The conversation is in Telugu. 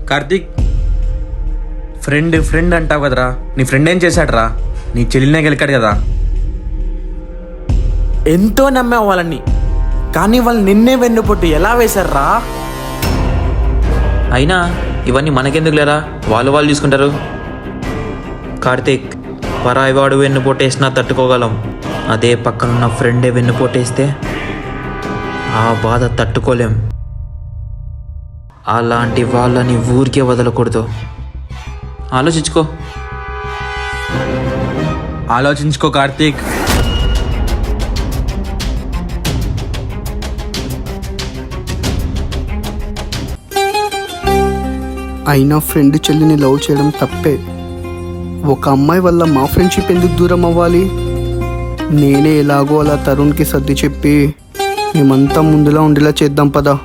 కార్తీక్, ఫ్రెండ్ ఫ్రెండ్ అంటావు కదరా, నీ ఫ్రెండ్ ఏం చేశాడరా? నీ చెల్లినే గెలికాడు కదా. ఎంతో నమ్మావు వాళ్ళని, కానీ వాళ్ళు నిన్నే వెన్నుపోటు ఎలా వేశారా? అయినా ఇవన్నీ మనకెందుకు లేరా, వాళ్ళు చూసుకుంటారు. కార్తీక్, పరాయివాడు వెన్నుపోటేసినా తట్టుకోగలం, అదే పక్కనున్న ఫ్రెండే వెన్నుపోటేస్తే ఆ బాధ తట్టుకోలేం. అలాంటి వాళ్ళని ఊరికే వదలకూడదు. ఆలోచించుకో కార్తీక్. అయినా ఫ్రెండ్ చెల్లిని లవ్ చేయడం తప్పే. ఒక అమ్మాయి వల్ల మా ఫ్రెండ్షిప్ ఎందుకు దూరం అవ్వాలి? నేనే ఎలాగో అలా తరుణ్కి సర్ది చెప్పి మేమంతా ముందులా ఉండేలా చేద్దాం పదా.